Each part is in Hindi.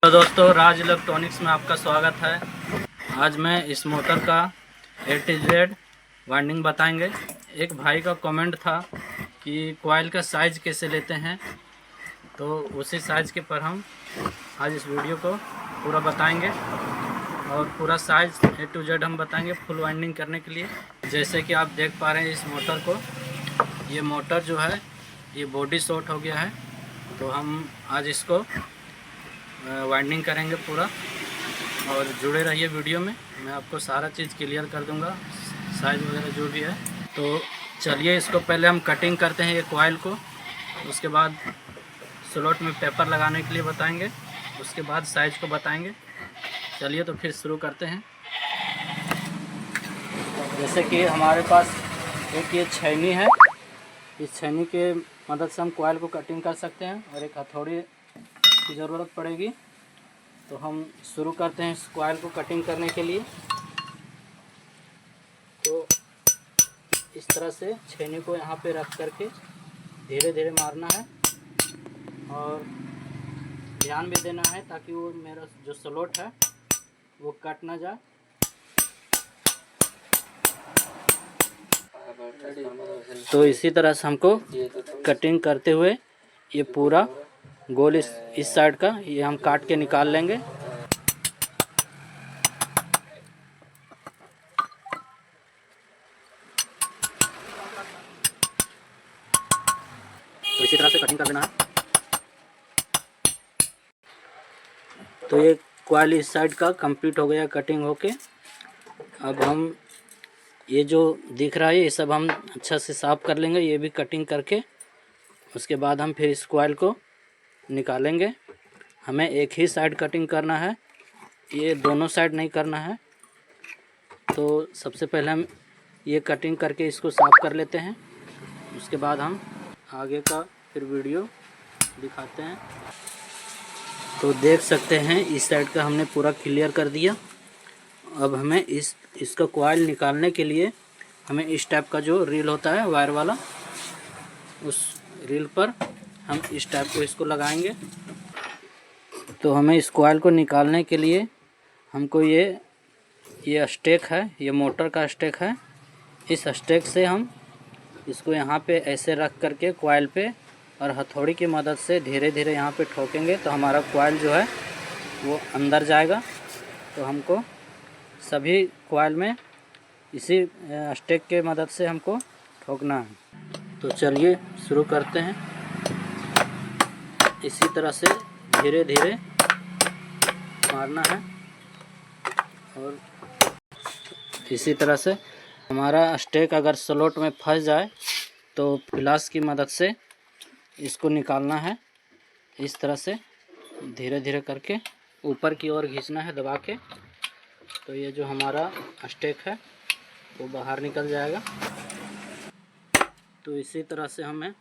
तो दोस्तों, राज इलेक्ट्रॉनिक्स में आपका स्वागत है। आज मैं इस मोटर का A to Z वाइंडिंग बताएंगे। एक भाई का कमेंट था कि कॉइल का साइज़ कैसे लेते हैं, तो उसी साइज़ के पर हम आज इस वीडियो को पूरा बताएंगे और पूरा साइज़ A to Z हम बताएंगे फुल वाइंडिंग करने के लिए। जैसे कि आप देख पा रहे हैं इस मोटर को, ये मोटर जो है ये बॉडी शॉर्ट हो गया है, तो हम आज इसको वाइंडिंग करेंगे पूरा। और जुड़े रहिए वीडियो में, मैं आपको सारा चीज़ क्लियर कर दूंगा, साइज़ वगैरह जो भी है। तो चलिए इसको पहले हम कटिंग करते हैं ये कॉइल को, उसके बाद स्लॉट में पेपर लगाने के लिए बताएंगे, उसके बाद साइज़ को बताएंगे। चलिए तो फिर शुरू करते हैं। जैसे कि हमारे पास एक ये छैनी है, इस छैनी के मदद से हम कॉइल को कटिंग कर सकते हैं और एक हथौड़ी की ज़रूरत पड़ेगी। तो हम शुरू करते हैं इस कॉइल को कटिंग करने के लिए। तो इस तरह से छैनी को यहाँ पे रख करके धीरे धीरे मारना है और ध्यान भी देना है ताकि वो मेरा जो स्लॉट है वो कट ना जाए। तो इसी तरह से हमको कटिंग करते हुए ये पूरा गोल इस साइड का ये हम काट के निकाल लेंगे। तो इसी तरह से कटिंग कर लेना है। तो ये कॉइल इस साइड का कंप्लीट हो गया कटिंग होके। अब हम ये जो दिख रहा है ये सब हम अच्छा से साफ़ कर लेंगे, ये भी कटिंग करके। उसके बाद हम फिर इस कॉइल को निकालेंगे। हमें एक ही साइड कटिंग करना है, ये दोनों साइड नहीं करना है। तो सबसे पहले हम ये कटिंग करके इसको साफ़ कर लेते हैं, उसके बाद हम आगे का फिर वीडियो दिखाते हैं। तो देख सकते हैं इस साइड का हमने पूरा क्लियर कर दिया। अब हमें इसका कॉइल निकालने के लिए हमें इस टाइप का जो रील होता है वायर वाला, उस रील पर हम इस टाइप को इसको लगाएंगे। तो हमें इस कॉइल को निकालने के लिए हमको ये स्टेक है, ये मोटर का स्टेक है। इस स्टेक से हम इसको यहाँ पे ऐसे रख करके कॉइल पे और हथौड़ी की मदद से धीरे धीरे यहाँ पे ठोकेंगे तो हमारा कॉइल जो है वो अंदर जाएगा। तो हमको सभी कॉइल में इसी स्टेक के मदद से हमको ठोकना है। तो चलिए शुरू करते हैं। इसी तरह से धीरे धीरे मारना है और इसी तरह से हमारा स्टेक अगर स्लॉट में फंस जाए तो फ्लास की मदद से इसको निकालना है। इस तरह से धीरे धीरे करके ऊपर की ओर खींचना है दबा के। तो ये जो हमारा स्टेक है वो बाहर निकल जाएगा। तो इसी तरह से हमें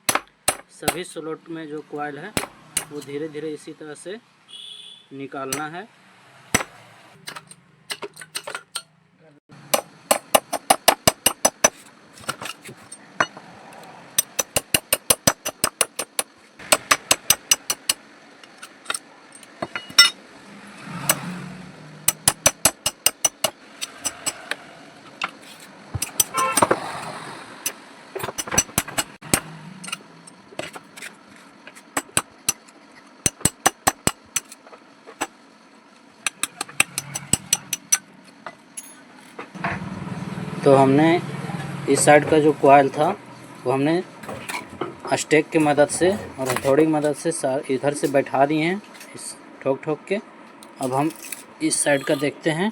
सभी स्लॉट में जो कॉइल है वो धीरे धीरे इसी तरह से निकालना है। तो हमने इस साइड का जो कॉइल था वो हमने स्टेक की मदद से और हथौड़ी की मदद से इधर से बैठा दिए हैं इस ठोक ठोक के। अब हम इस साइड का देखते हैं,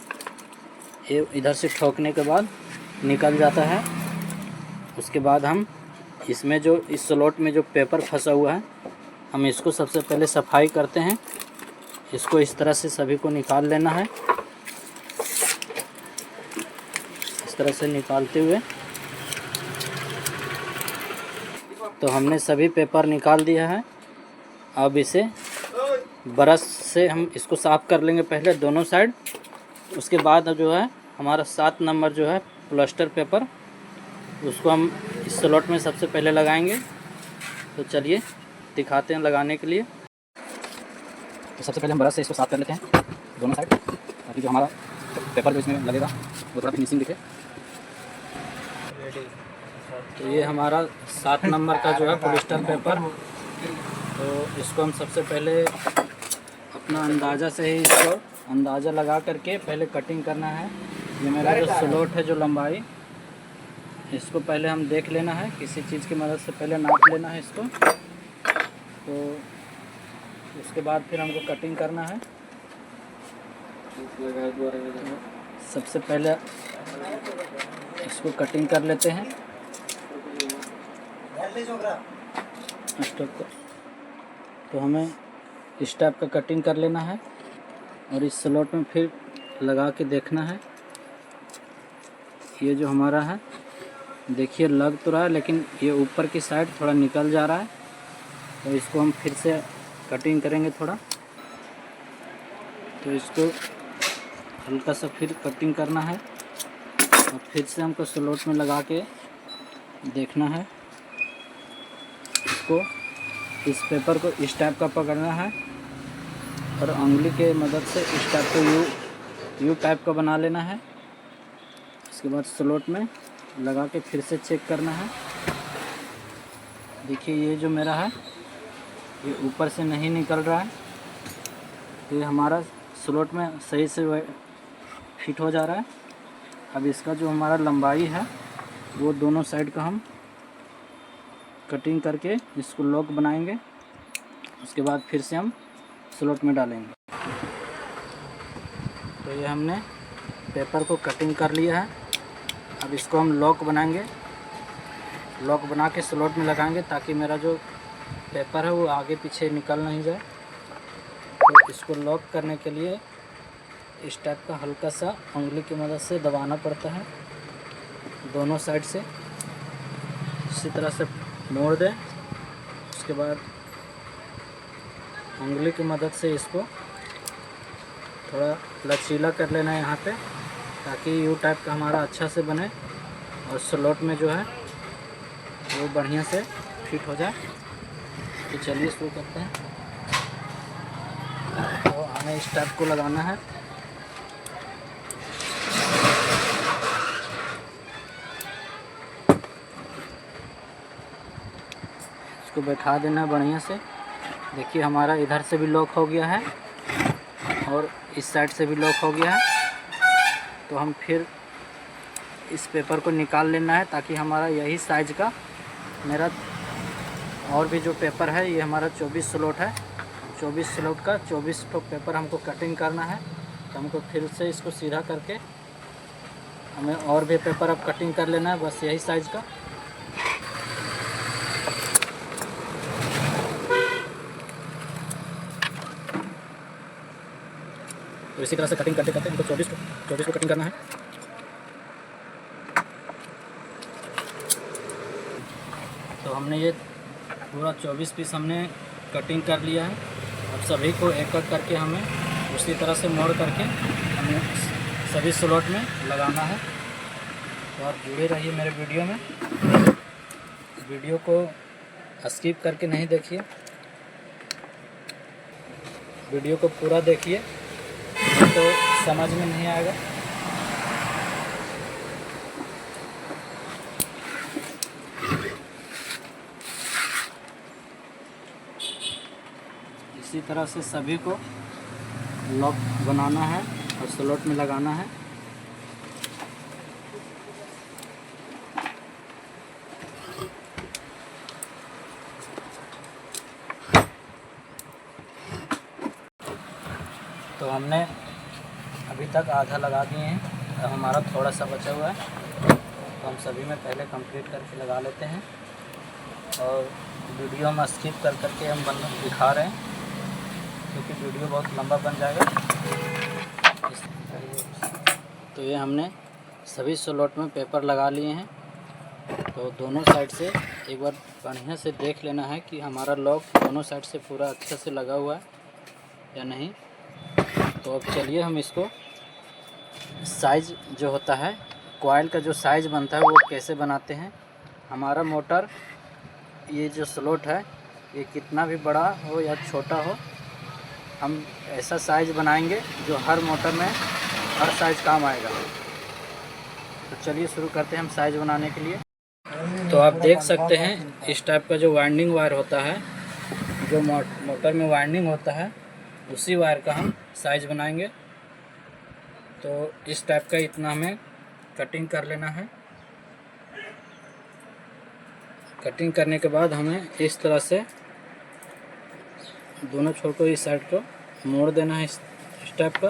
ये इधर से ठोकने के बाद निकल जाता है। उसके बाद हम इसमें जो इस स्लॉट में जो पेपर फंसा हुआ है हम इसको सबसे पहले सफाई करते हैं। इसको इस तरह से सभी को निकाल लेना है। इस तरह से निकालते हुए तो हमने सभी पेपर निकाल दिया है। अब इसे ब्रश से हम इसको साफ़ कर लेंगे पहले दोनों साइड। उसके बाद जो है हमारा 7 नंबर जो है प्लास्टर पेपर, उसको हम इस स्लॉट में सबसे पहले लगाएंगे। तो चलिए दिखाते हैं लगाने के लिए। तो सबसे पहले हम ब्रश से इसको साफ कर लेते हैं दोनों साइड, ताकि जो हमारा पेपर जो इसमें लगेगा वो थोड़ा फिनिशिंग दिखे। तो ये हमारा 7 नंबर का जो है पॉलिस्टर पेपर, तो इसको हम सबसे पहले अपना अंदाज़ा से ही इसको अंदाज़ा लगा करके पहले कटिंग करना है। ये मेरा जो स्लोट है, जो लंबाई, इसको पहले हम देख लेना है, किसी चीज़ की मदद से पहले नाप लेना है इसको। तो उसके बाद फिर हमको कटिंग करना है। सबसे पहले इसको कटिंग कर लेते हैं स्टॉक को। तो हमें इस टाइप का कटिंग कर लेना है और इस स्लॉट में फिर लगा के देखना है। ये जो हमारा है, देखिए लग तो रहा है, लेकिन ये ऊपर की साइड थोड़ा निकल जा रहा है, तो इसको हम फिर से कटिंग करेंगे थोड़ा। तो इसको हल्का सा फिर कटिंग करना है और फिर से हमको स्लॉट में लगा के देखना है। इसको, इस पेपर को इस टाइप का पकड़ना है और उंगली के मदद से इस टाइप को यू टाइप का बना लेना है। इसके बाद स्लॉट में लगा के फिर से चेक करना है। देखिए ये जो मेरा है, ये ऊपर से नहीं निकल रहा है, तो ये हमारा स्लॉट में सही से फिट हो जा रहा है। अब इसका जो हमारा लंबाई है, वो दोनों साइड का हम कटिंग करके इसको लॉक बनाएंगे। उसके बाद फिर से हम स्लॉट में डालेंगे। तो ये हमने पेपर को कटिंग कर लिया है। अब इसको हम लॉक बनाएंगे, लॉक बना के स्लॉट में लगाएंगे, ताकि मेरा जो पेपर है वो आगे पीछे निकल नहीं जाए। तो इसको लॉक करने के लिए इस टाइप का हल्का सा उंगली की मदद से दबाना पड़ता है दोनों साइड से। इसी तरह से मोड़ दें। उसके बाद उंगली की मदद से इसको थोड़ा लचीला कर लेना है यहाँ पे, ताकि यू टाइप का हमारा अच्छा से बने और स्लॉट में जो है वो बढ़िया से फिट हो जाए। तो चलिए शुरू करते हैं। तो हमें इस टाइप को लगाना है। इसको बैठा देना है बढ़िया से। देखिए हमारा इधर से भी लॉक हो गया है और इस साइड से भी लॉक हो गया है। तो हम फिर इस पेपर को निकाल लेना है, ताकि हमारा यही साइज का मेरा और भी जो पेपर है, ये हमारा 24 स्लॉट है। 24 स्लॉट का 24 तो पेपर हमको कटिंग करना है। तो हमको फिर से इसको सीधा करके हमें और भी पेपर अब कटिंग कर लेना है, बस यही साइज का। तो इसी तरह से कटिंग करते करते हमको 24 को कटिंग करना है। तो हमने ये पूरा 24 पीस हमने कटिंग कर लिया है। अब सभी को एक एक करके हमें उसी तरह से मोड़ करके हमें सभी स्लॉट में लगाना है। तो आप जुड़े रहिए मेरे वीडियो में। वीडियो को स्किप करके नहीं देखिए, वीडियो को पूरा देखिए, तो समझ में नहीं आएगा। इसी तरह से सभी को लॉक बनाना है और स्लॉट में लगाना है। तो हमने अभी तक आधा लगा दिए हैं, अब हमारा थोड़ा सा बचा हुआ है। तो हम सभी में पहले कंप्लीट करके लगा लेते हैं और वीडियो हम स्किप कर करके हम दिखा रहे हैं, क्योंकि वीडियो बहुत लंबा बन जाएगा। तो ये हमने सभी स्लॉट में पेपर लगा लिए हैं। तो दोनों साइड से एक बार बढ़िया से देख लेना है कि हमारा लॉक दोनों साइड से पूरा अच्छे से लगा हुआ है या नहीं। तो अब चलिए हम इसको साइज जो होता है, कॉइल का जो साइज बनता है वो कैसे बनाते हैं। हमारा मोटर, ये जो स्लॉट है, ये कितना भी बड़ा हो या छोटा हो, हम ऐसा साइज़ बनाएंगे जो हर मोटर में हर साइज़ काम आएगा। तो चलिए शुरू करते हैं हम साइज़ बनाने के लिए। तो आप देख सकते हैं इस टाइप का जो वाइंडिंग वायर होता है, जो मोटर में वाइंडिंग होता है, उसी वायर का हम साइज़ बनाएंगे। तो इस टाइप का इतना हमें कटिंग कर लेना है। कटिंग करने के बाद हमें इस तरह से दोनों छोर को इस साइड को मोड़ देना है, इस टाइप का।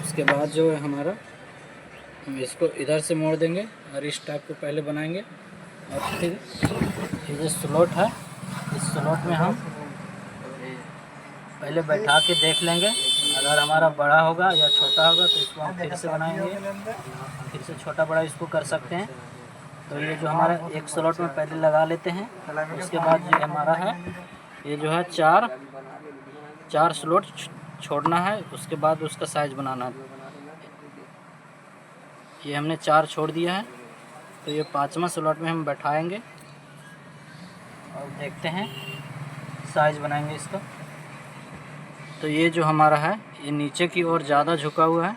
उसके बाद जो है हमारा, हम इसको इधर से मोड़ देंगे और इस टाइप को पहले बनाएंगे। और फिर ये जो स्लॉट है, इस स्लॉट में हम पहले बैठा के देख लेंगे। अगर हमारा बड़ा होगा या छोटा होगा तो इसको हम फिर से बनाएंगे, फिर से छोटा बड़ा इसको कर सकते हैं। तो ये जो हमारा एक स्लॉट में पहले लगा लेते हैं। उसके बाद जो हमारा है, ये जो है चार स्लॉट छोड़ना है। उसके बाद उसका साइज़ बनाना है। ये हमने 4 छोड़ दिया है। तो ये 5वां स्लॉट में हम बैठाएंगे और देखते हैं, साइज़ बनाएंगे इसका। तो ये जो हमारा है, ये नीचे की ओर ज़्यादा झुका हुआ है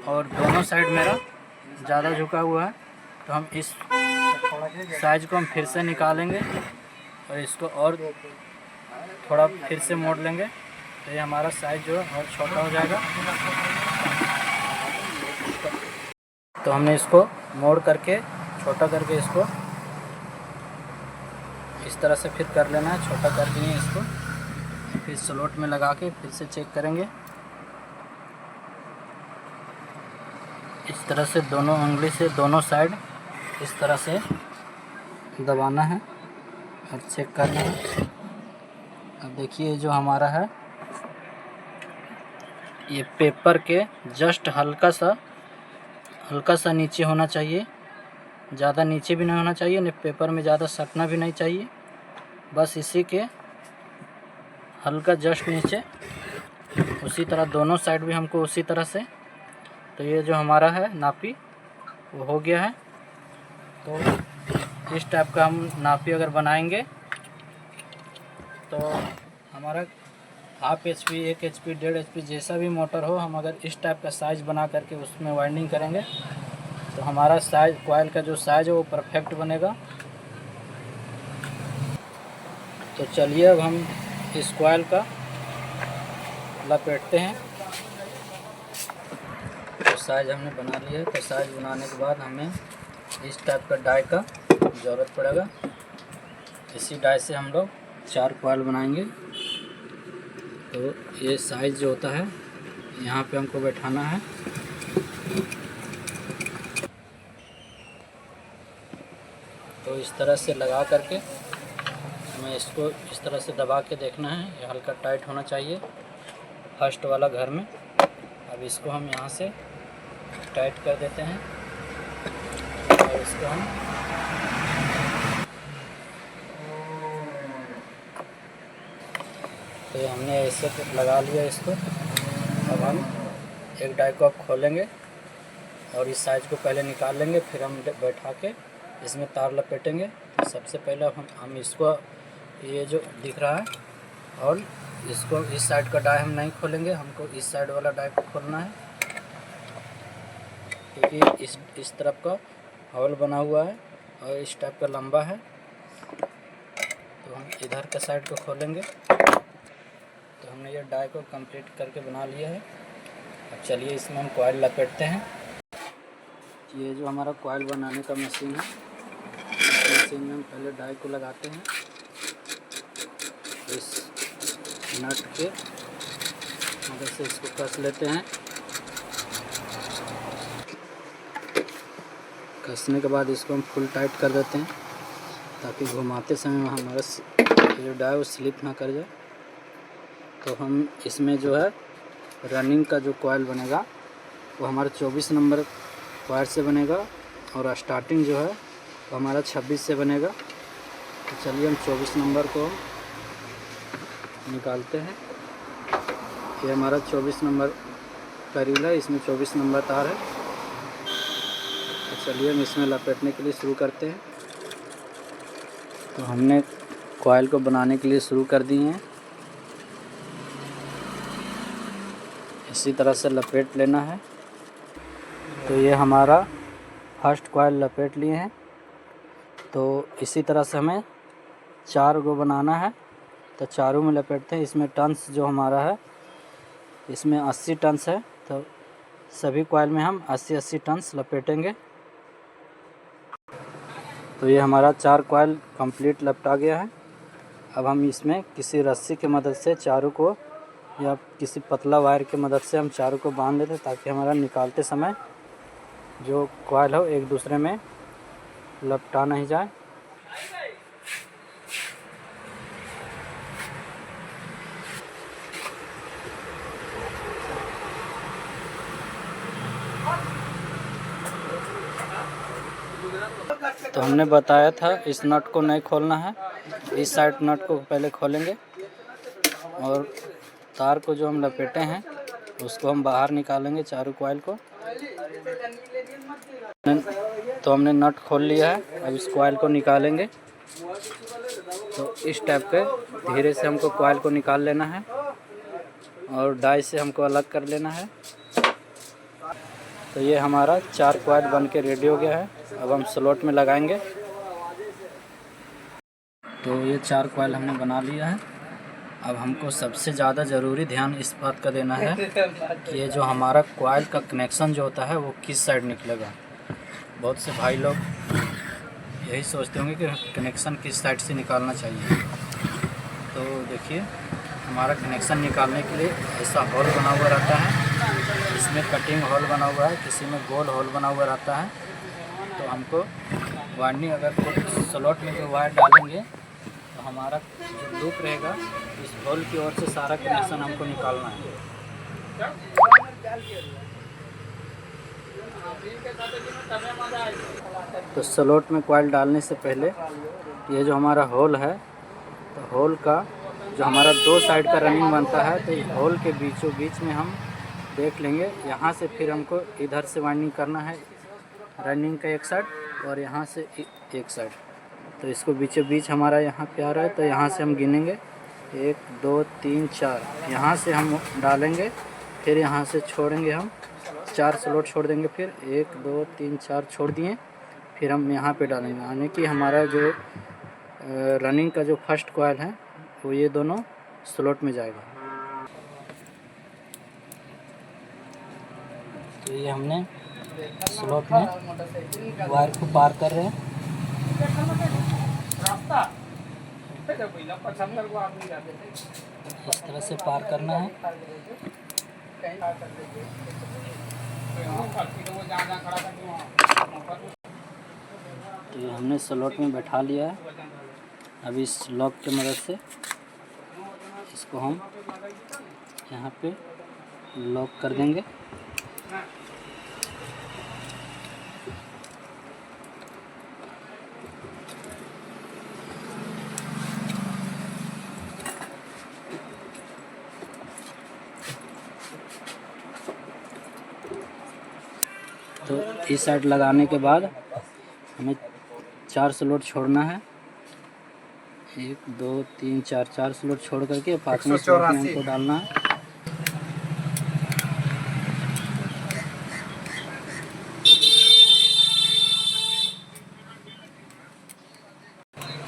और दोनों साइड मेरा ज़्यादा झुका हुआ है। तो हम इस साइज़ को हम फिर से निकालेंगे और इसको और थोड़ा फिर से मोड़ लेंगे। तो ये हमारा साइज़ जो है और छोटा हो जाएगा। तो हमने इसको मोड़ करके छोटा करके इसको इस तरह से फिर कर लेना है। छोटा कर दिए इसको, फिर स्लॉट में लगा के फिर से चेक करेंगे। इस तरह से दोनों उंगली से दोनों साइड इस तरह से दबाना है और चेक करना है। अब देखिए जो हमारा है, ये पेपर के जस्ट हल्का सा नीचे होना चाहिए। ज़्यादा नीचे भी नहीं होना चाहिए, नहीं पेपर में ज़्यादा सटना भी नहीं चाहिए। बस इसी के हल्का जस्ट नीचे। उसी तरह दोनों साइड भी हमको उसी तरह से। तो ये जो हमारा है नापी, वो हो गया है। तो इस टाइप का हम नापी अगर बनाएंगे तो हमारा 1/2 HP, 1 HP, 1.5 HP जैसा भी मोटर हो, हम अगर इस टाइप का साइज़ बना करके उसमें वाइंडिंग करेंगे तो हमारा साइज, कॉइल का जो साइज़ है वो परफेक्ट बनेगा। तो चलिए अब हम इस कॉइल का लपेटते हैं। तो साइज़ हमने बना लिया है। तो साइज़ बनाने के बाद हमें इस टाइप का डाई का ज़रूरत पड़ेगा। इसी डाई से हम लोग 4 कॉइल बनाएंगे। तो ये साइज़ जो होता है, यहाँ पे हमको बैठाना है। तो इस तरह से लगा करके हमें इसको इस तरह से दबा के देखना है। ये हल्का टाइट होना चाहिए फर्स्ट वाला घर में। अब इसको हम यहाँ से टाइट कर देते हैं और इसको हम तो ये हमने ऐसे लगा लिया इसको। अब हम एक डाई को अब खोलेंगे और इस साइज को पहले निकाल लेंगे, फिर हम बैठा के इसमें तार लपेटेंगे। तो सबसे पहले हम इसको, ये जो दिख रहा है, और इसको इस साइड का डाई हम नहीं खोलेंगे, हमको इस साइड वाला डाई को खोलना है, क्योंकि इस तरफ का हॉल बना हुआ है और इस टाइप का लंबा है। तो हम इधर का साइड को खोलेंगे। तो हमने ये डाई को कंप्लीट करके बना लिया है। अब चलिए इसमें हम कॉइल लपेटते हैं। ये जो हमारा कॉइल बनाने का मशीन है, इस मशीन में हम पहले डाई को लगाते हैं। इस नट के मदद से इसको कस लेते हैं। कसने के बाद इसको हम फुल टाइट कर देते हैं, ताकि घुमाते समय हमारा जो डाई वो स्लिप ना कर जाए। तो हम इसमें जो है रनिंग का जो कॉइल बनेगा वो हमारा 24 नंबर वायर से बनेगा और स्टार्टिंग जो है वो हमारा 26 से बनेगा। तो चलिए हम 24 नंबर को निकालते हैं। ये हमारा 24 नंबर का रील है, इसमें 24 नंबर तार है। तो चलिए हम इसमें लपेटने के लिए शुरू करते हैं। तो हमने कॉइल को बनाने के लिए शुरू कर दिए हैं। इसी तरह से लपेट लेना है। तो ये हमारा फर्स्ट कॉइल लपेट लिए हैं। तो इसी तरह से हमें 4 गो बनाना है। तो चारों में लपेटते हैं। इसमें टन्स जो हमारा है, इसमें 80 टन्स है। तो सभी कॉइल में हम 80-80 टन्स लपेटेंगे। तो ये हमारा 4 कॉइल कंप्लीट लपटा गया है। अब हम इसमें किसी रस्सी की मदद से चारों को, या किसी पतला वायर की मदद से हम चारों को बांध देते हैं, ताकि हमारा निकालते समय जो कॉइल हो एक दूसरे में लपटा नहीं जाए। तो हमने बताया था इस नट को नहीं खोलना है। इस साइड नट को पहले खोलेंगे और तार को जो हम लपेटे हैं उसको हम बाहर निकालेंगे, चारों कॉइल को। तो हमने नट खोल लिया है। अब इस कॉइल को निकालेंगे। तो इस टाइप के धीरे से हमको कॉइल को निकाल लेना है और डाई से हमको अलग कर लेना है। तो ये हमारा 4 कॉइल बन के रेडी हो गया है। अब हम स्लॉट में लगाएंगे। तो ये 4 कॉइल हमने बना लिया है। अब हमको सबसे ज़्यादा ज़रूरी ध्यान इस बात का देना है कि ये जो हमारा कॉइल का कनेक्शन जो होता है वो किस साइड निकलेगा। बहुत से भाई लोग यही सोचते होंगे कि कनेक्शन किस साइड से निकालना चाहिए। तो देखिए, हमारा कनेक्शन निकालने के लिए ऐसा होल बना हुआ रहता है। इसमें कटिंग होल बना हुआ है, किसी में गोल होल बना हुआ रहता है। तो हमको वायरिंग, अगर स्लॉट में जो वायर डालेंगे तो हमारा जो लूप रहेगा इस होल की ओर से सारा कनेक्शन हमको निकालना है। तो स्लॉट में कॉइल डालने से पहले ये जो हमारा होल है, तो होल का जो हमारा 2 साइड का रनिंग बनता है, तो इस होल के बीचों बीच में हम देख लेंगे। यहाँ से फिर हमको इधर से वाइंडिंग करना है, रनिंग का एक साइड और यहाँ से एक साइड। तो इसको बीचों बीच हमारा यहाँ पे आ रहा है। तो यहाँ से हम गिनेंगे 1 2 3 4, यहाँ से हम डालेंगे, फिर यहाँ से छोड़ेंगे हम 4 स्लॉट छोड़ देंगे, फिर 1 2 3 4 छोड़ दिए, फिर हम यहाँ पे डालेंगे। यानी कि हमारा जो रनिंग का जो फर्स्ट कॉइल है वो ये दोनों स्लॉट में जाएगा। तो ये हमने स्लॉट में वायर को पार कर रहे हैं। इस तरह से पार करना है। तो ये हमने स्लॉट में बैठा लिया है। अब इस लॉक की मदद से इसको हम यहाँ पे लॉक कर देंगे। तो इस साइड लगाने के बाद हमें 4 स्लॉट छोड़ना है। 1 2 3 4 4 स्लॉट छोड़ करके 5वें स्लॉट में हमको डालना है।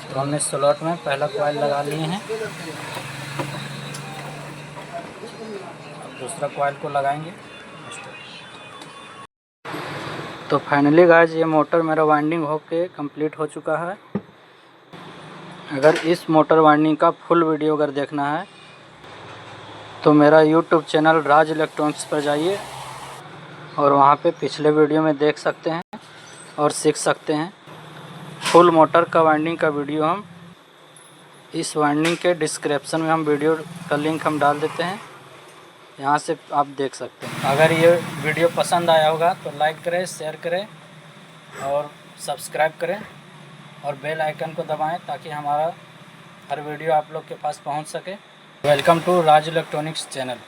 तो हमने स्लॉट में पहला कॉइल लगा लिए हैं। अब दूसरा कॉइल को लगाएंगे। तो फाइनली गाइस, ये मोटर मेरा वाइंडिंग होके कंप्लीट हो चुका है। अगर इस मोटर वाइंडिंग का फुल वीडियो अगर देखना है तो मेरा यूट्यूब चैनल राज इलेक्ट्रॉनिक्स पर जाइए और वहाँ पे पिछले वीडियो में देख सकते हैं और सीख सकते हैं। फुल मोटर का वाइंडिंग का वीडियो हम इस वाइंडिंग के डिस्क्रिप्शन में हम वीडियो का लिंक हम डाल देते हैं, यहाँ से आप देख सकते हैं। अगर ये वीडियो पसंद आया होगा तो लाइक करें, शेयर करें और सब्सक्राइब करें और बेल आइकन को दबाएं ताकि हमारा हर वीडियो आप लोग के पास पहुंच सके। Welcome to Raj electronics channel.